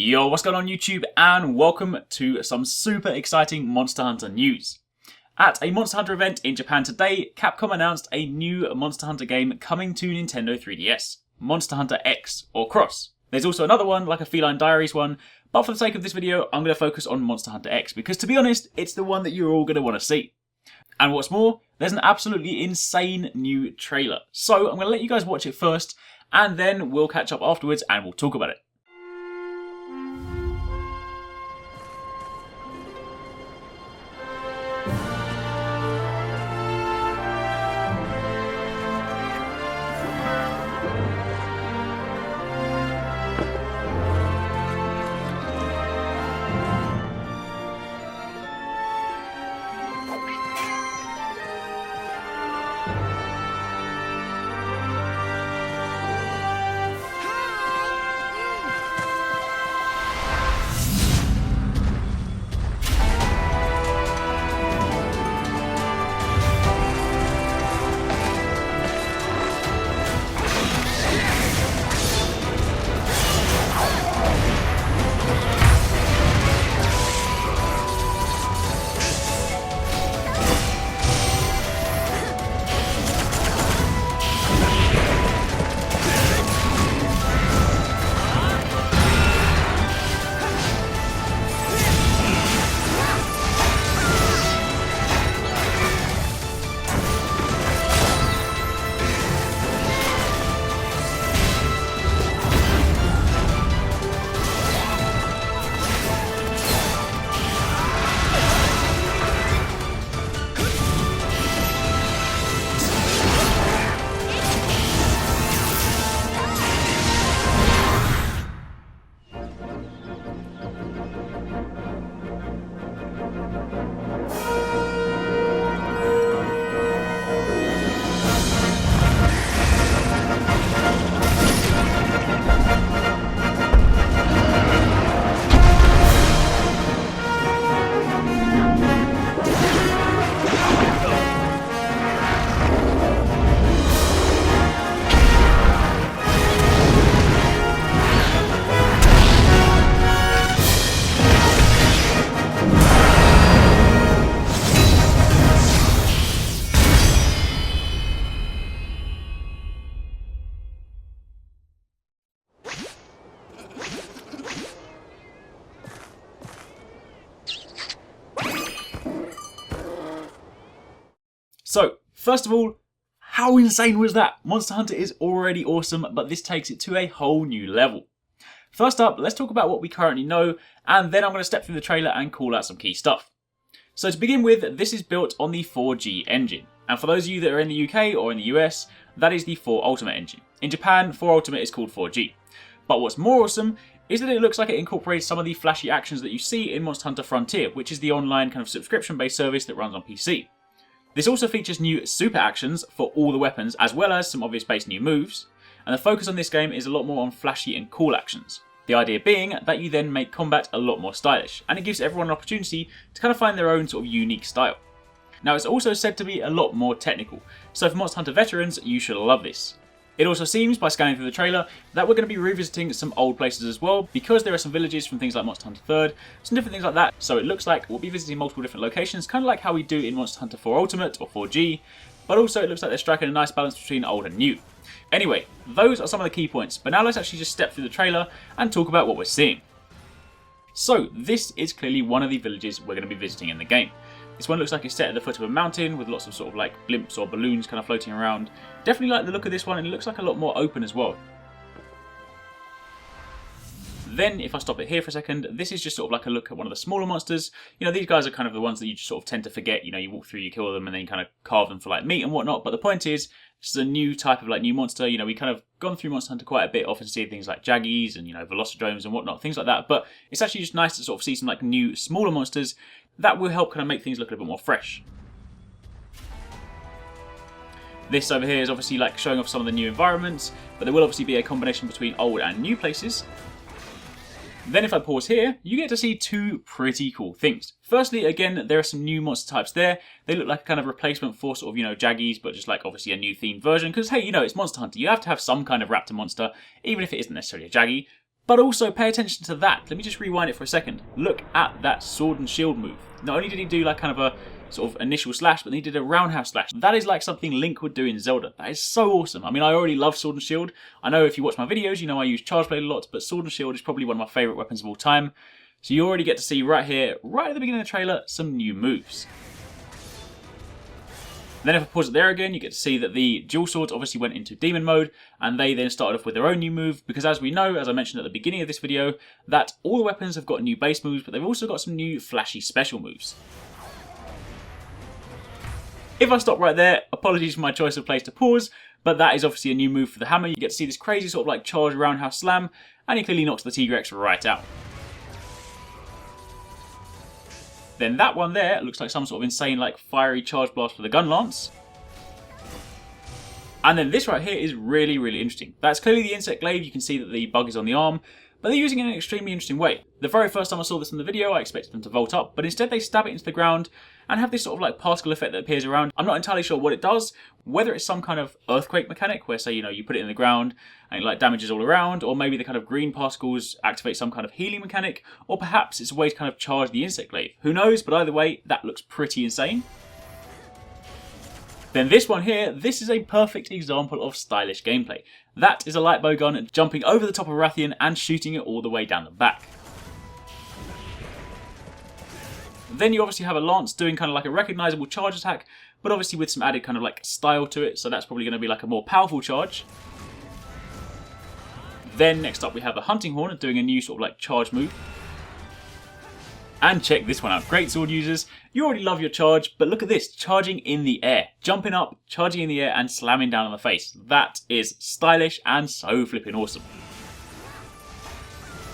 Yo, what's going on YouTube, and welcome to some super exciting Monster Hunter news. At a Monster Hunter event in Japan today, Capcom announced a new Monster Hunter game coming to Nintendo 3DS, Monster Hunter X, or Cross. There's also another one, like a Feline Diaries one, but for the sake of this video, I'm going to focus on Monster Hunter X, because to be honest, it's the one that you're all going to want to see. And what's more, there's an absolutely insane new trailer. So I'm going to let you guys watch it first, and then we'll catch up afterwards and we'll talk about it. So, first of all, how insane was that? Monster Hunter is already awesome, but this takes it to a whole new level. First up, let's talk about what we currently know, and then I'm going to step through the trailer and call out some key stuff. So to begin with, this is built on the 4G engine. And for those of you that are in the UK or in the US, that is the 4 Ultimate engine. In Japan, 4 Ultimate is called 4G. But what's more awesome is that it looks like it incorporates some of the flashy actions that you see in Monster Hunter Frontier, which is the online kind of subscription-based service that runs on PC. This also features new super actions for all the weapons, as well as some obvious base new moves, and the focus on this game is a lot more on flashy and cool actions. The idea being that you then make combat a lot more stylish, and it gives everyone an opportunity to kind of find their own sort of unique style. Now it's also said to be a lot more technical, so for Monster Hunter veterans, you should love this. It also seems, by scanning through the trailer, that we're going to be revisiting some old places as well, because there are some villages from things like Monster Hunter 3rd, some different things like that, so it looks like we'll be visiting multiple different locations, kind of like how we do in Monster Hunter 4 Ultimate or 4G, but also it looks like they're striking a nice balance between old and new. Anyway, those are some of the key points, but now let's actually just step through the trailer and talk about what we're seeing. So, this is clearly one of the villages we're going to be visiting in the game. This one looks like it's set at the foot of a mountain with lots of sort of like blimps or balloons kind of floating around. Definitely like the look of this one, and it looks like a lot more open as well. Then, if I stop it here for a second, this is just sort of like a look at one of the smaller monsters. You know, these guys are kind of the ones that you just sort of tend to forget. You know, you walk through, you kill them, and then you kind of carve them for like meat and whatnot. But the point is, this is a new type of like new monster. You know, we kind of gone through Monster Hunter quite a bit, often see things like Jaggies and, you know, Velocidromes and whatnot, things like that. But it's actually just nice to sort of see some like new, smaller monsters that will help kind of make things look a bit more fresh. This over here is obviously like showing off some of the new environments, but there will obviously be a combination between old and new places. Then if I pause here, you get to see two pretty cool things. Firstly, again, there are some new monster types there. They look like a kind of replacement for sort of, you know, Jaggies, but just like obviously a new themed version. Because, hey, you know, it's Monster Hunter. You have to have some kind of raptor monster, even if it isn't necessarily a Jaggy. But also pay attention to that. Let me just rewind it for a second. Look at that sword and shield move. Not only did he do like kind of a sort of initial slash, but then he did a roundhouse slash. That is like something Link would do in Zelda. That is so awesome. I mean, I already love sword and shield. I know if you watch my videos, you know I use charge blade a lot, but sword and shield is probably one of my favourite weapons of all time. So you already get to see right here, right at the beginning of the trailer, some new moves. Then if I pause it there again, you get to see that the dual swords obviously went into demon mode, and they then started off with their own new move, because as we know, as I mentioned at the beginning of this video, that all the weapons have got new base moves, but they've also got some new flashy special moves. If I stop right there, apologies for my choice of place to pause, but that is obviously a new move for the hammer. You get to see this crazy sort of like charge roundhouse slam, and he clearly knocks the Arekkz right out. Then that one there looks like some sort of insane like fiery charge blast for the gun lance. And then this right here is really, really interesting. That's clearly the insect glaive. You can see that the bug is on the arm, but they're using it in an extremely interesting way. The very first time I saw this in the video, I expected them to vault up, but instead they stab it into the ground and have this sort of like particle effect that appears around. I'm not entirely sure what it does, whether it's some kind of earthquake mechanic where, say, you know, you put it in the ground and it like damages all around, or maybe the kind of green particles activate some kind of healing mechanic, or perhaps it's a way to kind of charge the insect glaive. Who knows, but either way, that looks pretty insane. Then this one here, this is a perfect example of stylish gameplay. That is a light bow gun jumping over the top of Rathian and shooting it all the way down the back. Then you obviously have a lance doing kind of like a recognisable charge attack, but obviously with some added kind of like style to it, so that's probably going to be like a more powerful charge. Then next up we have a hunting horn doing a new sort of like charge move. And check this one out, great sword users. You already love your charge, but look at this, charging in the air. Jumping up, charging in the air and slamming down on the face. That is stylish and so flipping awesome.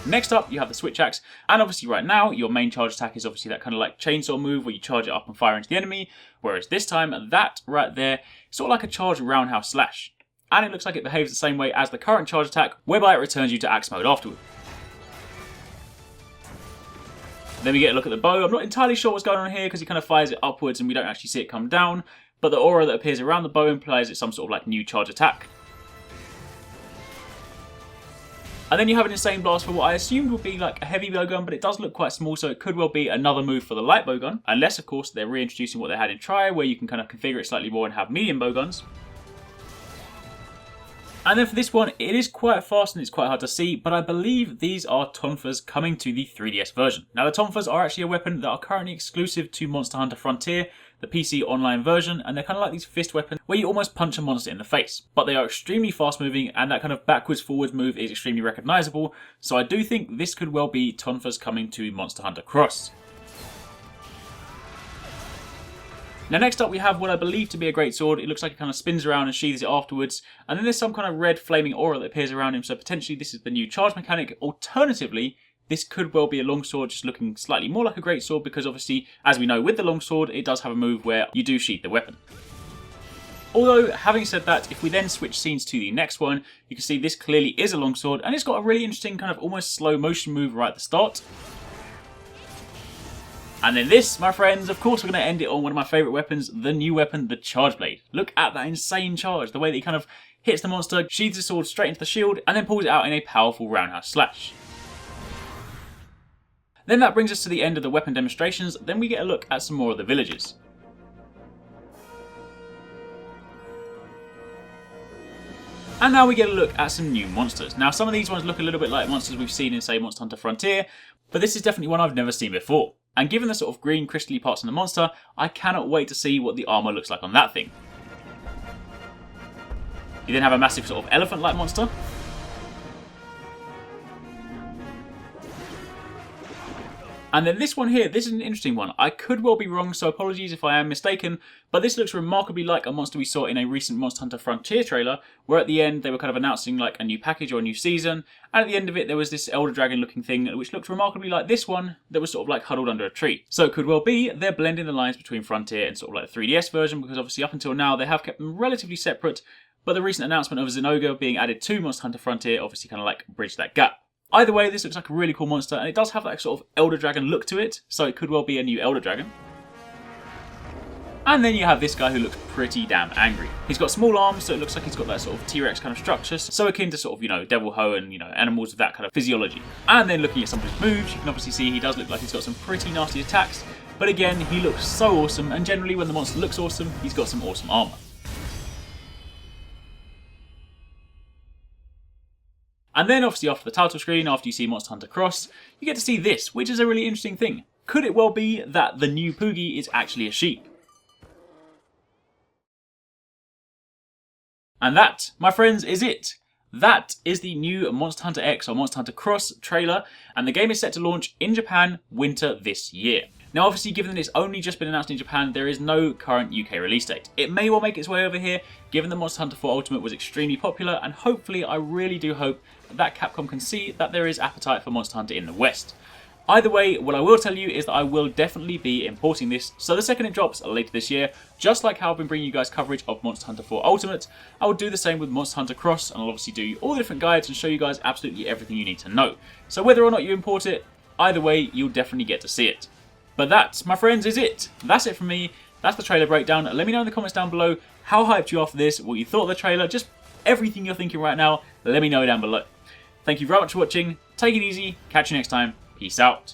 Next up, you have the switch axe, and obviously right now, your main charge attack is obviously that kind of like chainsaw move where you charge it up and fire into the enemy, whereas this time, that right there, is sort of like a charge roundhouse slash. And it looks like it behaves the same way as the current charge attack, whereby it returns you to axe mode afterward. Then we get a look at the bow. I'm not entirely sure what's going on here because he kind of fires it upwards and we don't actually see it come down, but the aura that appears around the bow implies it's some sort of like new charge attack. And then you have an insane blast for what I assumed would be like a heavy bowgun, but it does look quite small, so it could well be another move for the light bowgun. Unless, of course, they're reintroducing what they had in Tri, where you can kind of configure it slightly more and have medium bowguns. And then for this one, it is quite fast and it's quite hard to see, but I believe these are tonfas coming to the 3DS version. Now the tonfas are actually a weapon that are currently exclusive to Monster Hunter Frontier, the PC online version, and they're kind of like these fist weapons where you almost punch a monster in the face. But they are extremely fast moving and that kind of backwards forwards move is extremely recognisable, so I do think this could well be tonfas coming to Monster Hunter Cross. Now next up we have what I believe to be a great sword. It looks like it kind of spins around and sheathes it afterwards, and then there's some kind of red flaming aura that appears around him, so potentially this is the new charge mechanic. Alternatively, this could well be a longsword just looking slightly more like a great sword, because obviously, as we know with the longsword, it does have a move where you do sheath the weapon. Although, having said that, if we then switch scenes to the next one, you can see this clearly is a longsword, and it's got a really interesting kind of almost slow motion move right at the start. And then this, my friends, of course we're going to end it on one of my favourite weapons, the new weapon, the Charge Blade. Look at that insane charge, the way that he kind of hits the monster, sheathes the sword straight into the shield, and then pulls it out in a powerful roundhouse slash. Then that brings us to the end of the weapon demonstrations, then we get a look at some more of the villages. And now we get a look at some new monsters. Now some of these ones look a little bit like monsters we've seen in, say, Monster Hunter Frontier, but this is definitely one I've never seen before. And given the sort of green crystally parts on the monster, I cannot wait to see what the armour looks like on that thing. You then have a massive sort of elephant-like monster. And then this one here, this is an interesting one. I could well be wrong, so apologies if I am mistaken, but this looks remarkably like a monster we saw in a recent Monster Hunter Frontier trailer, where at the end they were kind of announcing like a new package or a new season, and at the end of it there was this Elder Dragon looking thing which looked remarkably like this one that was sort of like huddled under a tree. So it could well be they're blending the lines between Frontier and sort of like the 3DS version, because obviously up until now they have kept them relatively separate, but the recent announcement of Zinogre being added to Monster Hunter Frontier obviously kind of like bridged that gap. Either way, this looks like a really cool monster, and it does have that sort of Elder Dragon look to it, so it could well be a new Elder Dragon. And then you have this guy who looks pretty damn angry. He's got small arms, so it looks like he's got that sort of T-Rex kind of structure, so akin to sort of, Devil Ho and, animals with that kind of physiology. And then looking at some of his moves, you can obviously see he does look like he's got some pretty nasty attacks, but again, he looks so awesome, and generally when the monster looks awesome, he's got some awesome armor. And then obviously off the title screen, after you see Monster Hunter Cross, you get to see this, which is a really interesting thing. Could it well be that the new Poogie is actually a sheep? And that, my friends, is it. That is the new Monster Hunter X or Monster Hunter Cross trailer, and the game is set to launch in Japan winter this year. Now obviously, given that it's only just been announced in Japan, there is no current UK release date. It may well make its way over here, given that Monster Hunter 4 Ultimate was extremely popular, and hopefully, I really do hope that Capcom can see that there is appetite for Monster Hunter in the West. Either way, what I will tell you is that I will definitely be importing this, so the second it drops later this year, just like how I've been bringing you guys coverage of Monster Hunter 4 Ultimate, I will do the same with Monster Hunter Cross, and I'll obviously do all the different guides and show you guys absolutely everything you need to know. So whether or not you import it, either way, you'll definitely get to see it. But that, my friends, is it. That's it from me. That's the trailer breakdown. Let me know in the comments down below how hyped you are for this, what you thought of the trailer, just everything you're thinking right now. Let me know down below. Thank you very much for watching. Take it easy. Catch you next time. Peace out.